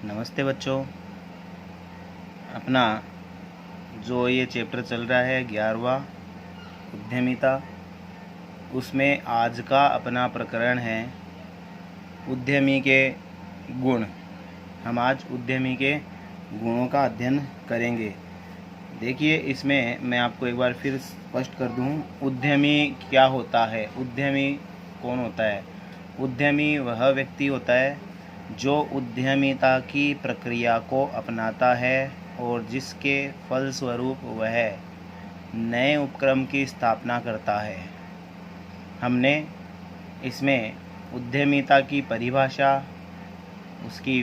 नमस्ते बच्चों। अपना जो ये चैप्टर चल रहा है 11वां उद्यमिता, उसमें आज का अपना प्रकरण है उद्यमी के गुण। हम आज उद्यमी के गुणों का अध्ययन करेंगे। देखिए, इसमें मैं आपको एक बार फिर स्पष्ट कर दूं, उद्यमी क्या होता है, उद्यमी कौन होता है। उद्यमी वह व्यक्ति होता है जो उद्यमिता की प्रक्रिया को अपनाता है और जिसके फलस्वरूप वह नए उपक्रम की स्थापना करता है। हमने इसमें उद्यमिता की परिभाषा, उसकी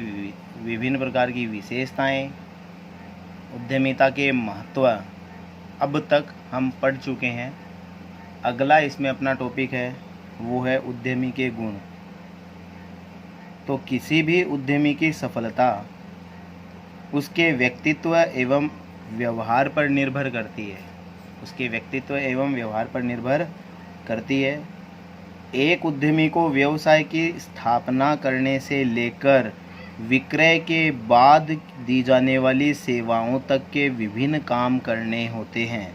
विभिन्न प्रकार की विशेषताएं, उद्यमिता के महत्व अब तक हम पढ़ चुके हैं। अगला इसमें अपना टॉपिक है वो है उद्यमी के गुण। तो किसी भी उद्यमी की सफलता उसके व्यक्तित्व एवं व्यवहार पर निर्भर करती है। उसके व्यक्तित्व एवं व्यवहार पर निर्भर करती है। एक उद्यमी को व्यवसाय की स्थापना करने से लेकर विक्रय के बाद दी जाने वाली सेवाओं तक के विभिन्न काम करने होते हैं।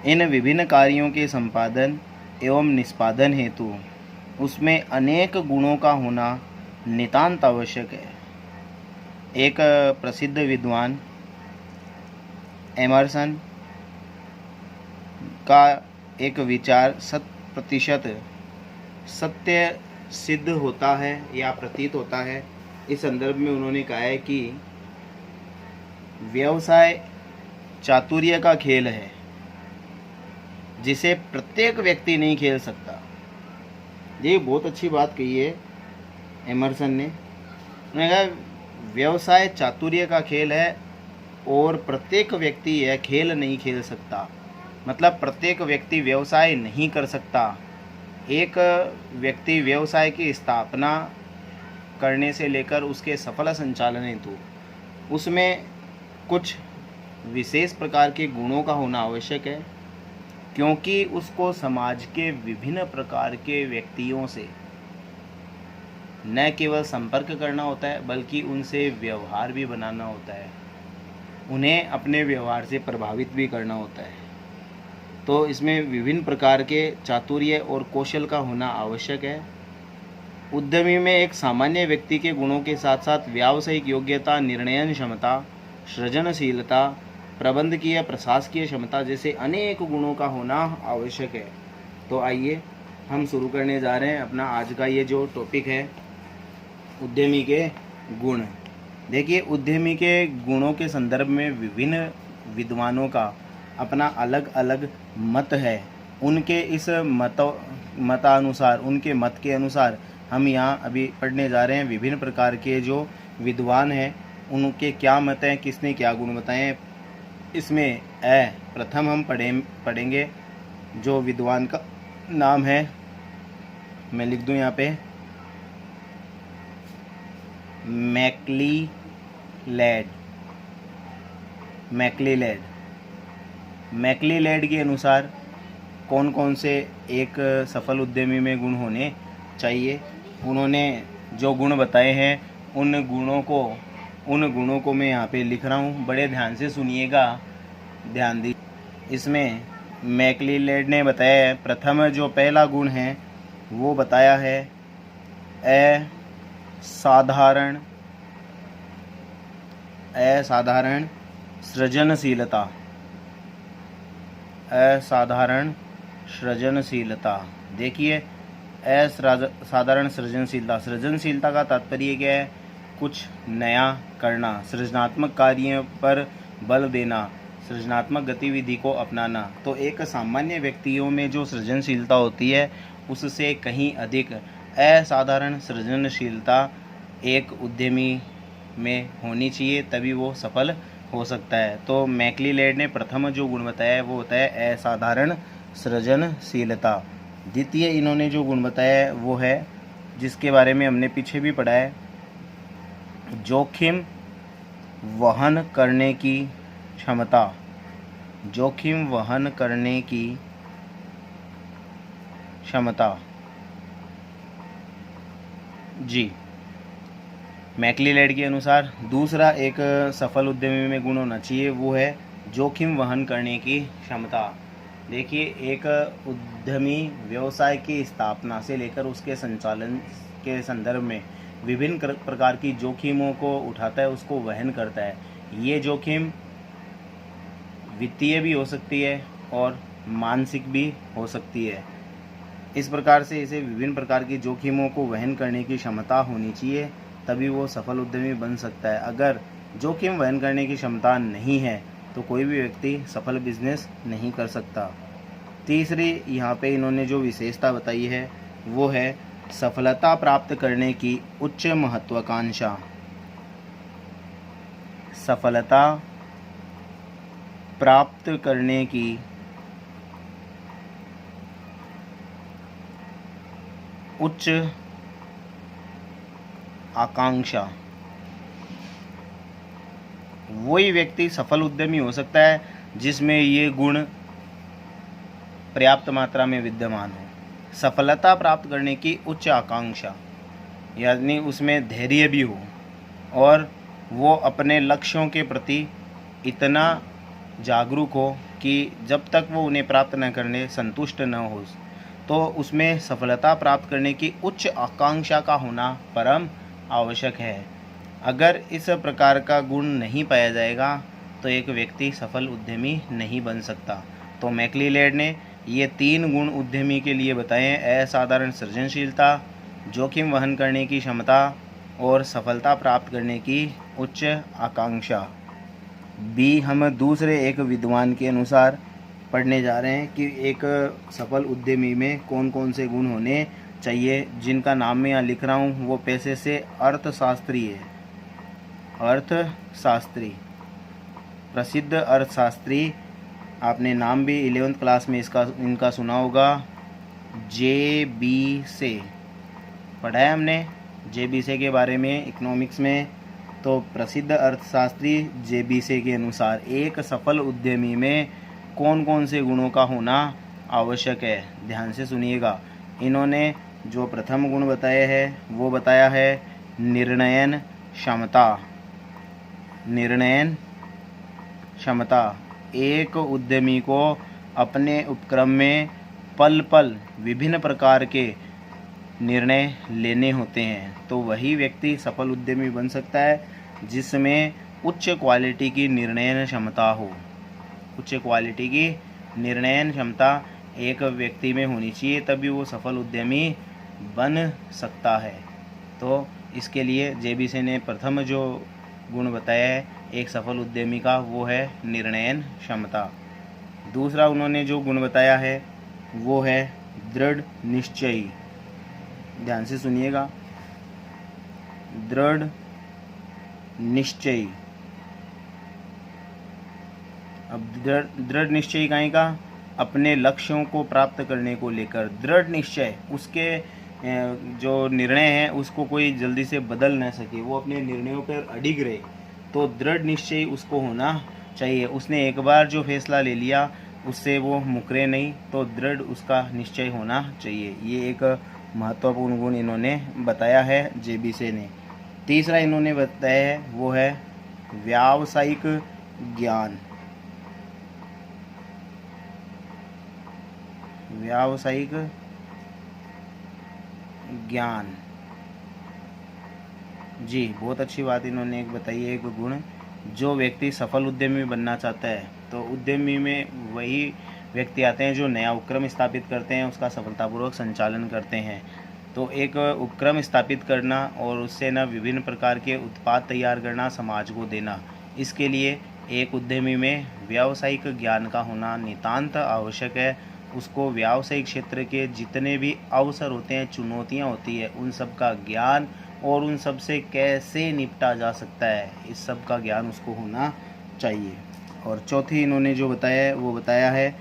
इन विभिन्न कार्यों के संपादन एवं निष्पादन हेतु उसमें अनेक गुणों का होना नितांत आवश्यक है। एक प्रसिद्ध विद्वान एमर्सन का एक विचार 100% सत्य सिद्ध होता है या प्रतीत होता है। इस संदर्भ में उन्होंने कहा है कि व्यवसाय चातुर्य का खेल है जिसे प्रत्येक व्यक्ति नहीं खेल सकता। ये बहुत अच्छी बात कही है एमर्सन ने। उन्होंने कहा व्यवसाय चातुर्य का खेल है और प्रत्येक व्यक्ति यह खेल नहीं खेल सकता। मतलब प्रत्येक व्यक्ति व्यवसाय नहीं कर सकता। एक व्यक्ति व्यवसाय की स्थापना करने से लेकर उसके सफल संचालन हेतु उसमें कुछ विशेष प्रकार के गुणों का होना आवश्यक है, क्योंकि उसको समाज के विभिन्न प्रकार के व्यक्तियों से न केवल संपर्क करना होता है बल्कि उनसे व्यवहार भी बनाना होता है, उन्हें अपने व्यवहार से प्रभावित भी करना होता है। तो इसमें विभिन्न प्रकार के चातुर्य और कौशल का होना आवश्यक है। उद्यमी में एक सामान्य व्यक्ति के गुणों के साथ साथ व्यावसायिक योग्यता, निर्णय क्षमता, सृजनशीलता, प्रबंधकीय प्रशासकीय क्षमता जैसे अनेक गुणों का होना आवश्यक है। तो आइए हम शुरू करने जा रहे हैं अपना आज का ये जो टॉपिक है उद्यमी के गुण। देखिए, उद्यमी के गुणों के संदर्भ में विभिन्न विद्वानों का अपना अलग अलग मत है। उनके इस मतानुसार, उनके मत के अनुसार हम यहाँ अभी पढ़ने जा रहे हैं विभिन्न प्रकार के जो विद्वान हैं उनके क्या मत हैं, किसने क्या गुण बताए हैं। इसमें प्रथम हम पढ़ेंगे जो विद्वान का नाम है, मैं लिख दूं यहाँ पे, मैक्लीलैड के अनुसार कौन कौन से एक सफल उद्यमी में गुण होने चाहिए। उन्होंने जो गुण बताए हैं उन गुणों को मैं यहाँ पे लिख रहा हूँ। बड़े ध्यान से सुनिएगा, ध्यान दीजिए। इसमें मैक्लीलैड ने बताया है, प्रथम जो पहला गुण है वो बताया है असाधारण सृजनशीलता। असाधारण सृजनशीलता। देखिए, असाधारण सृजनशीलता का तात्पर्य क्या है? कुछ नया करना, सृजनात्मक कार्य पर बल देना, सृजनात्मक गतिविधि को अपनाना। तो एक सामान्य व्यक्तियों में जो सृजनशीलता होती है उससे कहीं अधिक असाधारण सृजनशीलता एक उद्यमी में होनी चाहिए, तभी वो सफल हो सकता है। तो मैक्लीलैड ने प्रथम जो गुण बताया है वो होता है असाधारण सृजनशीलता। द्वितीय इन्होंने जो गुण बताया है वो है, जिसके बारे में हमने पीछे भी पढ़ा है, जोखिम वहन करने की क्षमता। जोखिम वहन करने की क्षमता। जी, मैक्लीलैंड के अनुसार दूसरा एक सफल उद्यमी में गुण होना चाहिए, वो है जोखिम वहन करने की क्षमता। देखिए, एक उद्यमी व्यवसाय की स्थापना से लेकर उसके संचालन के संदर्भ में विभिन्न प्रकार की जोखिमों को उठाता है, उसको वहन करता है। ये जोखिम वित्तीय भी हो सकती है और मानसिक भी हो सकती है। इस प्रकार से इसे विभिन्न प्रकार की जोखिमों को वहन करने की क्षमता होनी चाहिए, तभी वो सफल उद्यमी बन सकता है। अगर जोखिम वहन करने की क्षमता नहीं है तो कोई भी व्यक्ति सफल बिजनेस नहीं कर सकता। तीसरी यहाँ पे इन्होंने जो विशेषता बताई है वो है सफलता प्राप्त करने की उच्च महत्वाकांक्षा। सफलता प्राप्त करने की उच्च आकांक्षा। वही व्यक्ति सफल उद्यमी हो सकता है जिसमें ये गुण पर्याप्त मात्रा में विद्यमान हो। सफलता प्राप्त करने की उच्च आकांक्षा यानी उसमें धैर्य भी हो और वो अपने लक्ष्यों के प्रति इतना जागरूक हो कि जब तक वो उन्हें प्राप्त न करने संतुष्ट न हो, तो उसमें सफलता प्राप्त करने की उच्च आकांक्षा का होना परम आवश्यक है। अगर इस प्रकार का गुण नहीं पाया जाएगा तो एक व्यक्ति सफल उद्यमी नहीं बन सकता। तो मैक्लीलैंड ने ये 3 गुण उद्यमी के लिए बताए हैं: असाधारण सृजनशीलता, जोखिम वहन करने की क्षमता और सफलता प्राप्त करने की उच्च आकांक्षा। बी, हम दूसरे एक विद्वान के अनुसार पढ़ने जा रहे हैं कि एक सफल उद्यमी में कौन कौन से गुण होने चाहिए, जिनका नाम मैं यहाँ लिख रहा हूँ। वो पैसे से अर्थशास्त्री है, अर्थशास्त्री, प्रसिद्ध अर्थशास्त्री। आपने नाम भी 11वीं क्लास में इनका सुना होगा, जे.बी. से पढ़ा है हमने जे.बी. से के बारे में इकोनॉमिक्स में। तो प्रसिद्ध अर्थशास्त्री जे.बी. से के अनुसार एक सफल उद्यमी में कौन कौन से गुणों का होना आवश्यक है, ध्यान से सुनिएगा। इन्होंने जो प्रथम गुण बताए हैं वो बताया है निर्णयन क्षमता। निर्णयन क्षमता, एक उद्यमी को अपने उपक्रम में पल पल विभिन्न प्रकार के निर्णय लेने होते हैं, तो वही व्यक्ति सफल उद्यमी बन सकता है जिसमें उच्च क्वालिटी की निर्णयन क्षमता हो। उच्च क्वालिटी की निर्णयन क्षमता एक व्यक्ति में होनी चाहिए, तभी वो सफल उद्यमी बन सकता है। तो इसके लिए जे.बी. ने प्रथम जो गुण बताया है एक सफल उद्यमी का, वो है निर्णयन क्षमता। दूसरा उन्होंने जो गुण बताया है वो है दृढ़ निश्चयी। ध्यान से सुनिएगा, दृढ़ निश्चयी। अब दृढ़ निश्चयी काहे का? अपने लक्ष्यों को प्राप्त करने को लेकर दृढ़ निश्चय, उसके जो निर्णय हैं उसको कोई जल्दी से बदल ना सके, वो अपने निर्णयों पर अडिग रहे, तो दृढ़ निश्चय उसको होना चाहिए। उसने एक बार जो फैसला ले लिया उससे वो मुकरे नहीं, तो दृढ़ उसका निश्चय होना चाहिए। ये एक महत्वपूर्ण गुण इन्होंने बताया है जे.बी. ने। तीसरा इन्होंने बताया है वो है व्यावसायिक ज्ञान। व्यावसायिक ज्ञान, जी बहुत अच्छी बात इन्होंने एक बताई है, एक गुण। जो व्यक्ति सफल उद्यमी बनना चाहता है तो उद्यमी में वही व्यक्ति आते हैं जो नया उपक्रम स्थापित करते हैं, उसका सफलतापूर्वक संचालन करते हैं। तो एक उपक्रम स्थापित करना और उससे ना विभिन्न प्रकार के उत्पाद तैयार करना, समाज को देना, इसके लिए एक उद्यमी में व्यावसायिक ज्ञान का होना नितांत आवश्यक है। उसको व्यावसायिक क्षेत्र के जितने भी अवसर होते हैं, चुनौतियाँ होती है, उन सब का ज्ञान और उन सब से कैसे निपटा जा सकता है, इस सब का ज्ञान उसको होना चाहिए। और चौथी इन्होंने जो बताया है वो बताया है,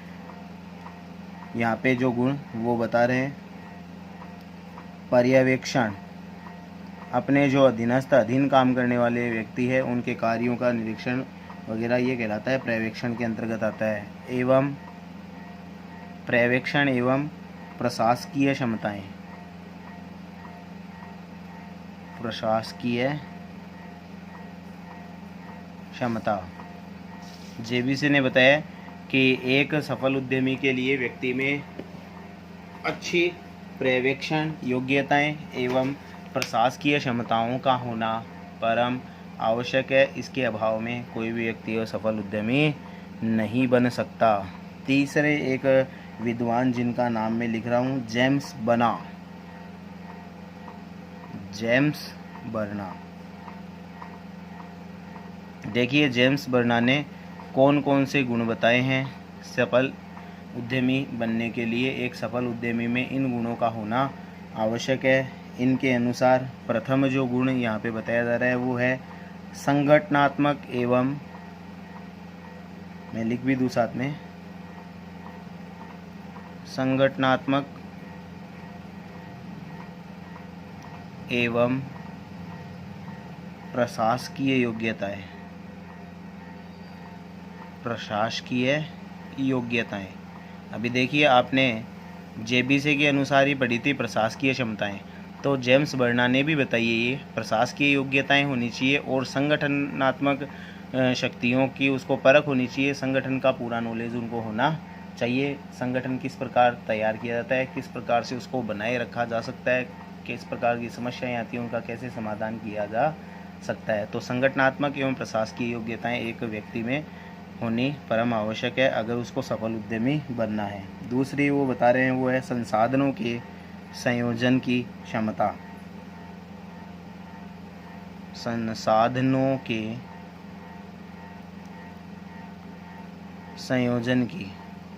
यहाँ पे जो गुण वो बता रहे हैं पर्यवेक्षण। अपने जो अधीन काम करने वाले व्यक्ति है उनके कार्यों का निरीक्षण वगैरह ये कहलाता है, पर्यवेक्षण के अंतर्गत आता है। एवं पर्यवेक्षण एवं प्रशासकीय क्षमताएं, प्रशासकीय क्षमता। जेबीसी ने बताया कि एक सफल उद्यमी के लिए व्यक्ति में अच्छी पर्यवेक्षण योग्यताएं एवं प्रशासकीय क्षमताओं का होना परम आवश्यक है। इसके अभाव में कोई भी व्यक्ति सफल उद्यमी नहीं बन सकता। तीसरे एक विद्वान जिनका नाम मैं लिख रहा हूँ, जेम्स बर्ना। देखिए जेम्स बर्ना ने कौन कौन से गुण बताए हैं सफल उद्यमी बनने के लिए। एक सफल उद्यमी में इन गुणों का होना आवश्यक है। इनके अनुसार प्रथम जो गुण यहाँ पे बताया जा रहा है वो है संगठनात्मक एवं, मैं लिख भी दूँ साथ में, संगठनात्मक एवं प्रशासकीय योग्यताएं। अभी देखिए आपने जेबीसी के अनुसार ही पढ़ी थी प्रशासकीय क्षमताएं, तो जेम्स बर्ना ने भी बताई ये प्रशासकीय योग्यताएं होनी चाहिए और संगठनात्मक शक्तियों की उसको परख होनी चाहिए। संगठन का पूरा नॉलेज उनको होना चाहिए। संगठन किस प्रकार तैयार किया जाता है, किस प्रकार से उसको बनाए रखा जा सकता है, किस प्रकार की समस्याएं आती हैं उनका कैसे समाधान किया जा सकता है। तो संगठनात्मक एवं प्रशासकीय योग्यताएं एक व्यक्ति में होनी परम आवश्यक है अगर उसको सफल उद्यमी बनना है। दूसरी वो बता रहे हैं वो है संसाधनों के संयोजन की क्षमता। संसाधनों के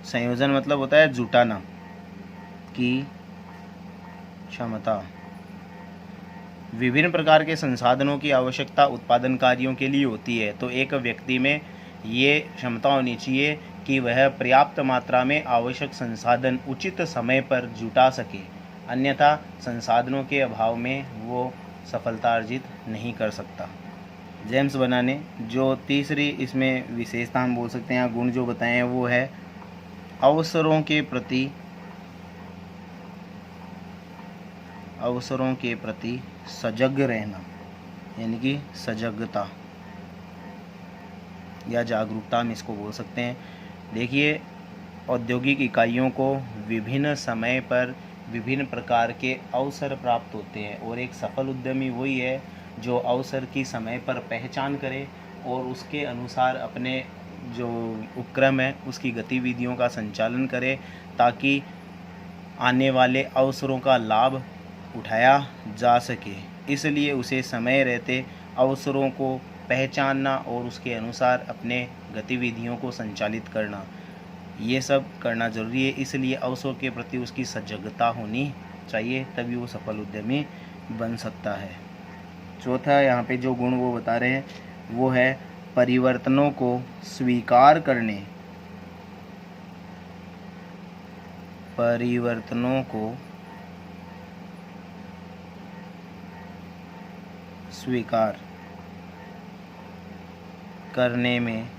संयोजन मतलब होता है जुटाना की क्षमता। विभिन्न प्रकार के संसाधनों की आवश्यकता उत्पादन कार्यों के लिए होती है, तो एक व्यक्ति में ये क्षमता होनी चाहिए कि वह पर्याप्त मात्रा में आवश्यक संसाधन उचित समय पर जुटा सके, अन्यथा संसाधनों के अभाव में वो सफलता अर्जित नहीं कर सकता। जेम्स बर्ना ने जो तीसरी इसमें विशेषता हम बोल सकते हैं गुण जो बताए हैं वो है अवसरों के प्रति सजग रहना, यानी कि सजगता या जागरूकता हम इसको बोल सकते हैं। देखिए औद्योगिक इकाइयों को विभिन्न समय पर विभिन्न प्रकार के अवसर प्राप्त होते हैं और एक सफल उद्यमी वही है जो अवसर की समय पर पहचान करे और उसके अनुसार अपने जो उपक्रम है उसकी गतिविधियों का संचालन करे ताकि आने वाले अवसरों का लाभ उठाया जा सके। इसलिए उसे समय रहते अवसरों को पहचानना और उसके अनुसार अपने गतिविधियों को संचालित करना, ये सब करना ज़रूरी है। इसलिए अवसरों के प्रति उसकी सजगता होनी चाहिए, तभी वो सफल उद्यमी बन सकता है। चौथा यहाँ पे जो गुण वो बता रहे हैं वो है परिवर्तनों को स्वीकार करने, परिवर्तनों को स्वीकार करने में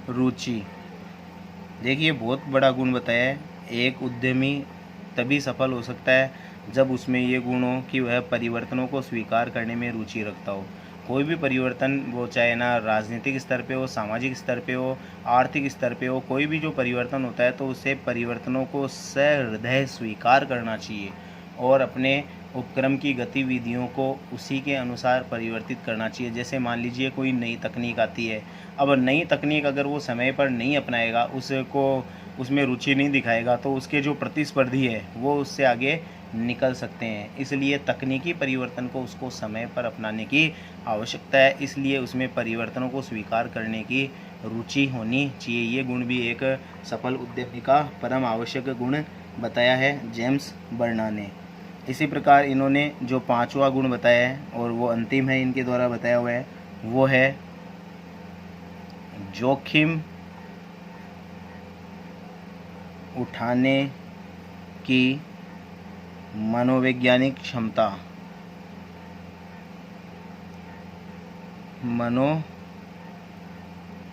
रुचि। देखिए बहुत बड़ा गुण बताया है। एक उद्यमी तभी सफल हो सकता है जब उसमें ये गुण हो कि वह परिवर्तनों को स्वीकार करने में रुचि रखता हो। कोई भी परिवर्तन वो चाहे ना राजनीतिक स्तर पे हो, सामाजिक स्तर पे हो, आर्थिक स्तर पे हो, कोई भी जो परिवर्तन होता है तो उसे परिवर्तनों को सहृदय स्वीकार करना चाहिए और अपने उपक्रम की गतिविधियों को उसी के अनुसार परिवर्तित करना चाहिए। जैसे मान लीजिए कोई नई तकनीक आती है, अब नई तकनीक अगर वो समय पर नहीं अपनाएगा, उसको उसमें रुचि नहीं दिखाएगा तो उसके जो प्रतिस्पर्धी है वो उससे आगे निकल सकते हैं। इसलिए तकनीकी परिवर्तन को उसको समय पर अपनाने की आवश्यकता है, इसलिए उसमें परिवर्तनों को स्वीकार करने की रुचि होनी चाहिए। ये गुण भी एक सफल उद्यमी का परम आवश्यक गुण बताया है जेम्स बर्ना ने। इसी प्रकार इन्होंने जो पांचवा गुण बताया है और वो अंतिम है इनके द्वारा बताया हुआ है वो है जोखिम उठाने की मनोवैज्ञानिक क्षमता।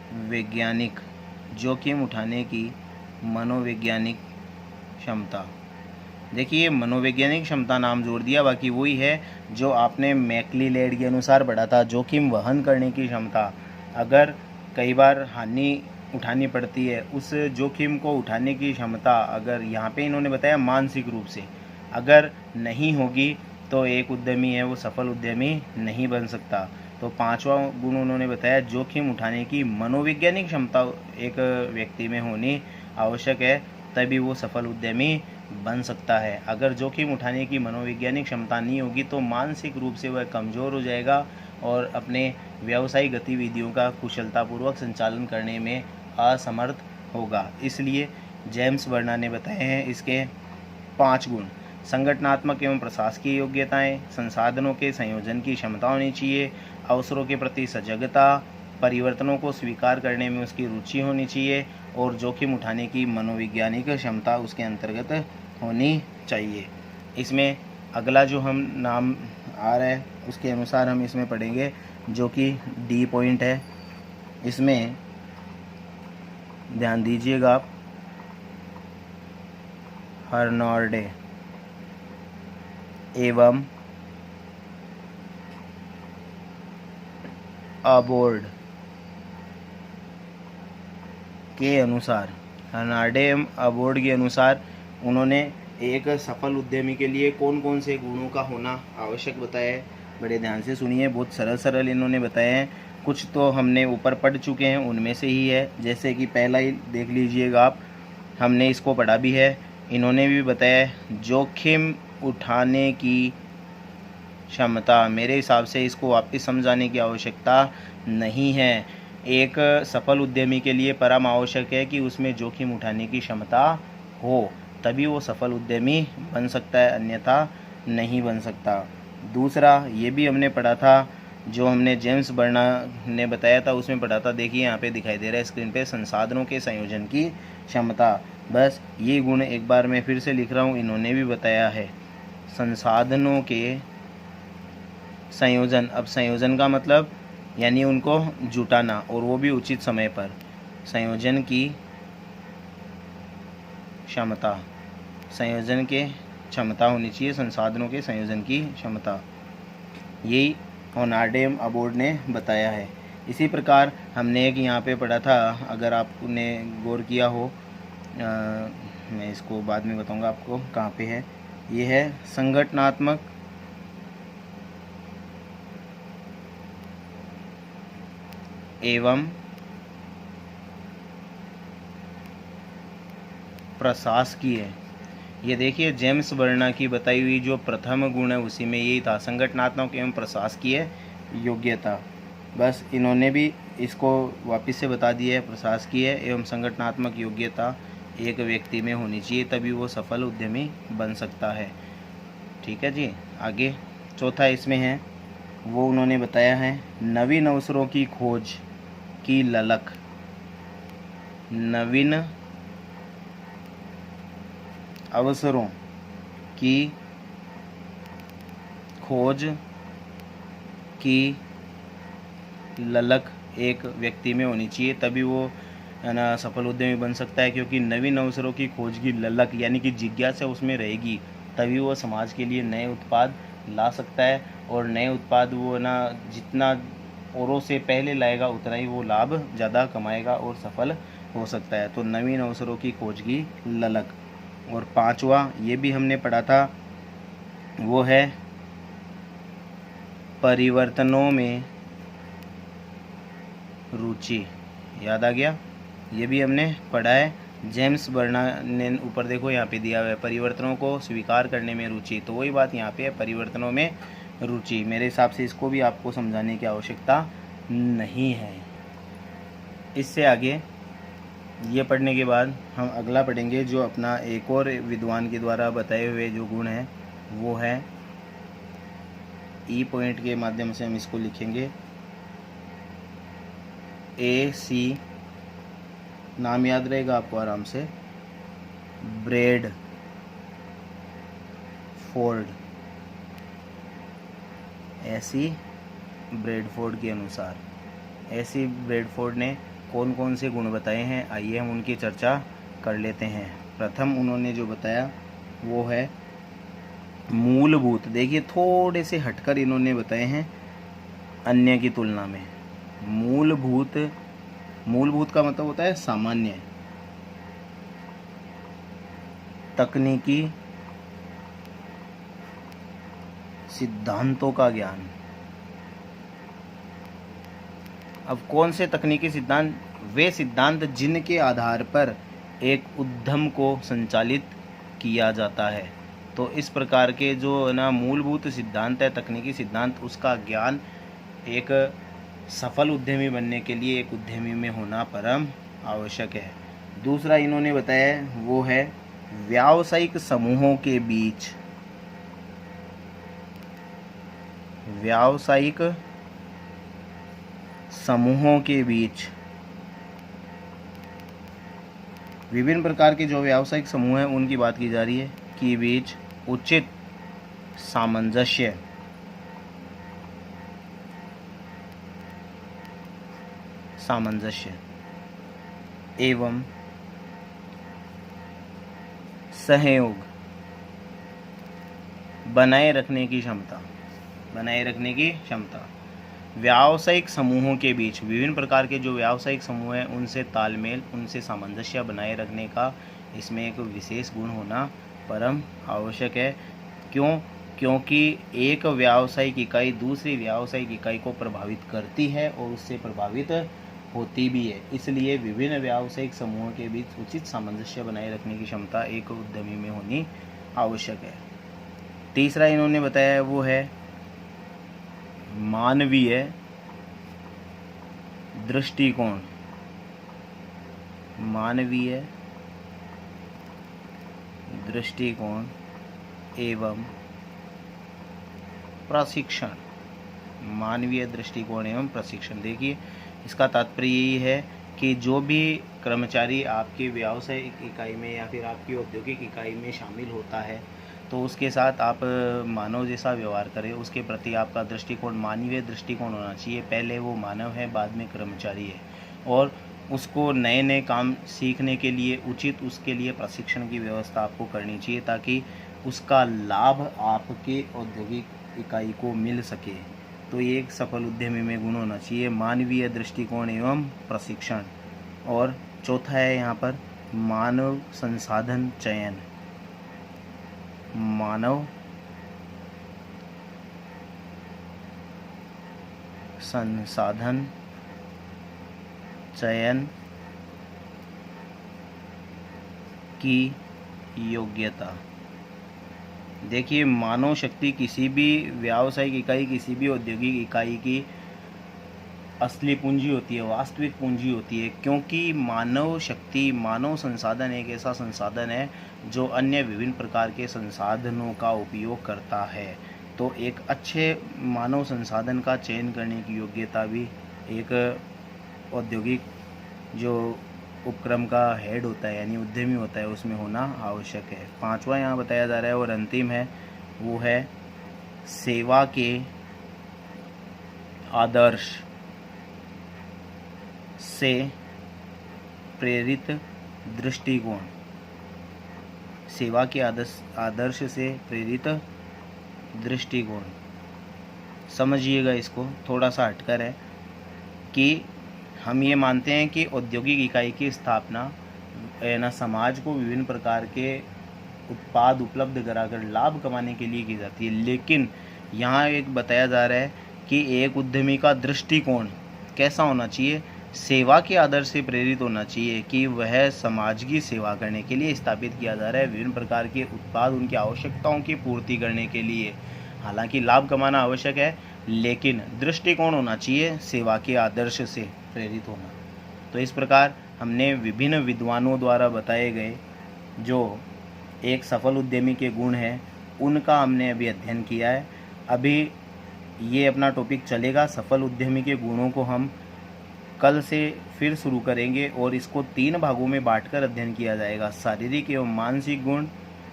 मनोवैज्ञानिक जोखिम उठाने की मनोवैज्ञानिक क्षमता। देखिए मनोवैज्ञानिक क्षमता नाम जोड़ दिया, बाकी वही है जो आपने मैक्लीलैंड के अनुसार पढ़ा था, जोखिम वहन करने की क्षमता। अगर कई बार हानि उठानी पड़ती है, उस जोखिम को उठाने की क्षमता अगर यहाँ पे इन्होंने बताया मानसिक रूप से अगर नहीं होगी तो एक उद्यमी है वो सफल उद्यमी नहीं बन सकता। तो पांचवा गुण उन्होंने बताया जोखिम उठाने की मनोवैज्ञानिक क्षमता एक व्यक्ति में होनी आवश्यक है, तभी वो सफल उद्यमी बन सकता है। अगर जोखिम उठाने की मनोवैज्ञानिक क्षमता नहीं होगी तो मानसिक रूप से वह कमज़ोर हो जाएगा और अपने व्यावसायिक गतिविधियों का कुशलतापूर्वक संचालन करने में असमर्थ होगा। इसलिए जेम्स बर्नर ने बताए हैं इसके 5 गुण। संगठनात्मक एवं प्रशासकीय योग्यताएं, संसाधनों के संयोजन की क्षमता होनी चाहिए, अवसरों के प्रति सजगता, परिवर्तनों को स्वीकार करने में उसकी रुचि होनी चाहिए और जोखिम उठाने की मनोवैज्ञानिक क्षमता उसके अंतर्गत होनी चाहिए। इसमें अगला जो हम नाम आ रहा है उसके अनुसार हम इसमें पढ़ेंगे, जो कि डी पॉइंट है। इसमें ध्यान दीजिएगा आप, हर्नार्डे एवं अबोर्ड के अनुसार, हर्नार्डे एवं अबोर्ड के अनुसार उन्होंने एक सफल उद्यमी के लिए कौन कौन से गुणों का होना आवश्यक बताया है। बड़े ध्यान से सुनिए, बहुत सरल सरल इन्होंने बताए हैं। कुछ तो हमने ऊपर पढ़ चुके हैं, उनमें से ही है। जैसे कि पहला ही देख लीजिएगा आप, हमने इसको पढ़ा भी है, इन्होंने भी बताया जोखिम उठाने की क्षमता। मेरे हिसाब से इसको वापस समझाने की आवश्यकता नहीं है। एक सफल उद्यमी के लिए परम आवश्यक है कि उसमें जोखिम उठाने की क्षमता हो, तभी वो सफल उद्यमी बन सकता है, अन्यथा नहीं बन सकता। दूसरा ये भी हमने पढ़ा था, जो हमने जेम्स बर्नर ने बताया था उसमें पढ़ा था। देखिए यहाँ पे दिखाई दे रहा है स्क्रीन पे, संसाधनों के संयोजन की क्षमता। बस ये गुण एक बार मैं फिर से लिख रहा हूँ, इन्होंने भी बताया है संसाधनों के संयोजन। अब संयोजन का मतलब यानी उनको जुटाना, और वो भी उचित समय पर। संयोजन की क्षमता, संयोजन के क्षमता होनी चाहिए, संसाधनों के संयोजन की क्षमता, यही हर्नार्डे एवं अबोर्ड ने बताया है। इसी प्रकार हमने एक यहाँ पे पढ़ा था, अगर आपने गौर किया हो, मैं इसको बाद में बताऊंगा आपको कहाँ पे है। ये है संगठनात्मक एवं प्रशासकीय। ये देखिए जेम्स बर्नर की बताई हुई जो प्रथम गुण है उसी में यही था, संगठनात्मक एवं प्रशासकीय योग्यता। बस इन्होंने भी इसको वापस से बता दिया है, प्रशासकीय एवं संगठनात्मक योग्यता एक व्यक्ति में होनी चाहिए, तभी वो सफल उद्यमी बन सकता है। ठीक है जी। आगे चौथा इसमें है, वो उन्होंने बताया है नवीन अवसरों की खोज की ललक। नवीन अवसरों की खोज की ललक एक व्यक्ति में होनी चाहिए, तभी वो है ना सफल उद्यमी बन सकता है। क्योंकि नवीन अवसरों की खोज की ललक यानी कि जिज्ञासा उसमें रहेगी, तभी वो समाज के लिए नए उत्पाद ला सकता है, और नए उत्पाद वो ना जितना औरों से पहले लाएगा उतना ही वो लाभ ज़्यादा कमाएगा और सफल हो सकता है। तो नवीन अवसरों की खोज की ललक। और पांचवा ये भी हमने पढ़ा था, वो है परिवर्तनों में रुचि। याद आ गया, ये भी हमने पढ़ा है। जेम्स बर्नर ने ऊपर देखो यहाँ पे दिया हुआ है परिवर्तनों को स्वीकार करने में रुचि, तो वही बात यहाँ पे है, परिवर्तनों में रुचि। मेरे हिसाब से इसको भी आपको समझाने की आवश्यकता नहीं है। इससे आगे ये पढ़ने के बाद हम अगला पढ़ेंगे, जो अपना एक और विद्वान के द्वारा बताए हुए जो गुण हैं वो है, ई पॉइंट के माध्यम से हम इसको लिखेंगे, AC, नाम याद रहेगा आपको आराम से, ब्रैडफोर्ड। AC ब्रैडफोर्ड के अनुसार AC ब्रैडफोर्ड ने कौन कौन से गुण बताए हैं, आइए हम उनकी चर्चा कर लेते हैं। प्रथम उन्होंने जो बताया वो है मूलभूत। देखिए थोड़े से हटकर इन्होंने बताए हैं अन्य की तुलना में। मूलभूत, मूलभूत का मतलब होता है सामान्य, तकनीकी सिद्धांतों का ज्ञान। अब कौन से तकनीकी सिद्धांत? वे सिद्धांत जिनके आधार पर एक उद्यम को संचालित किया जाता है। तो इस प्रकार के जो ना मूलभूत सिद्धांत है, तकनीकी सिद्धांत, उसका ज्ञान एक सफल उद्यमी बनने के लिए एक उद्यमी में होना परम आवश्यक है। दूसरा इन्होंने बताया वो है व्यावसायिक समूहों के बीच, व्यावसायिक समूहों के बीच विभिन्न प्रकार के जो व्यावसायिक समूह हैं उनकी बात की जा रही है कि बीच उचित सामंजस्य, सामंजस्य एवं सहयोग बनाए रखने की क्षमता, बनाए रखने की क्षमता। व्यावसायिक समूहों के बीच विभिन्न प्रकार के जो व्यावसायिक समूह हैं उनसे तालमेल, उनसे सामंजस्य बनाए रखने का इसमें एक विशेष गुण होना परम आवश्यक है। क्यों? क्योंकि एक व्यावसायिक इकाई दूसरी व्यावसायिक इकाई को प्रभावित करती है और उससे प्रभावित होती भी है। इसलिए विभिन्न व्यावसायिक समूहों के बीच उचित सामंजस्य बनाए रखने की क्षमता एक उद्यमी में होनी आवश्यक है। तीसरा इन्होंने बताया वो है मानवीय दृष्टिकोण, मानवीय दृष्टिकोण एवं प्रशिक्षण, मानवीय दृष्टिकोण एवं प्रशिक्षण। देखिए इसका तात्पर्य यही है कि जो भी कर्मचारी आपके व्यावसायिक इकाई में या फिर आपकी औद्योगिक इकाई में शामिल होता है तो उसके साथ आप मानव जैसा व्यवहार करें, उसके प्रति आपका दृष्टिकोण मानवीय दृष्टिकोण होना चाहिए। पहले वो मानव है, बाद में कर्मचारी है, और उसको नए नए काम सीखने के लिए उचित उसके लिए प्रशिक्षण की व्यवस्था आपको करनी चाहिए ताकि उसका लाभ आपके औद्योगिक इकाई को मिल सके। तो ये एक सफल उद्यमी में गुण होना चाहिए, मानवीय दृष्टिकोण एवं प्रशिक्षण। और चौथा है यहाँ पर मानव संसाधन चयन, मानव संसाधन चयन की योग्यता। देखिए मानव शक्ति किसी भी व्यावसायिक इकाई, किसी भी औद्योगिक इकाई की असली पूंजी होती है, वास्तविक पूंजी होती है, क्योंकि मानव शक्ति, मानव संसाधन एक ऐसा संसाधन है जो अन्य विभिन्न प्रकार के संसाधनों का उपयोग करता है। तो एक अच्छे मानव संसाधन का चयन करने की योग्यता भी एक औद्योगिक जो उपक्रम का हेड होता है यानी उद्यमी होता है उसमें होना आवश्यक है। पांचवा यहाँ बताया जा रहा है और अंतिम है वो है सेवा के आदर्श से प्रेरित दृष्टिकोण, सेवा के आदर्श से प्रेरित दृष्टिकोण। समझिएगा इसको, थोड़ा सा हटकर है कि हम ये मानते हैं कि औद्योगिक इकाई की स्थापना ना समाज को विभिन्न प्रकार के उत्पाद उपलब्ध कराकर लाभ कमाने के लिए की जाती है, लेकिन यहाँ एक बताया जा रहा है कि एक उद्यमी का दृष्टिकोण कैसा होना चाहिए, सेवा के आदर्श से प्रेरित होना चाहिए कि वह समाज की सेवा करने के लिए स्थापित किया जा रहा है विभिन्न प्रकार के उत्पाद उनकी आवश्यकताओं की पूर्ति करने के लिए। हालांकि लाभ कमाना आवश्यक है, लेकिन दृष्टिकोण होना चाहिए सेवा के आदर्श से प्रेरित होना। तो इस प्रकार हमने विभिन्न विद्वानों द्वारा बताए गए जो एक सफल उद्यमी के गुण हैं उनका हमने अभी अध्ययन किया है। अभी ये अपना टॉपिक चलेगा, सफल उद्यमी के गुणों को हम कल से फिर शुरू करेंगे और इसको 3 भागों में बांटकर अध्ययन किया जाएगा, शारीरिक एवं मानसिक गुण,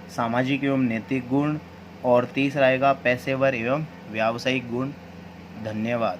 सामाजिक एवं नैतिक गुण, और तीसरा आएगा पेशेवर एवं व्यावसायिक गुण। धन्यवाद।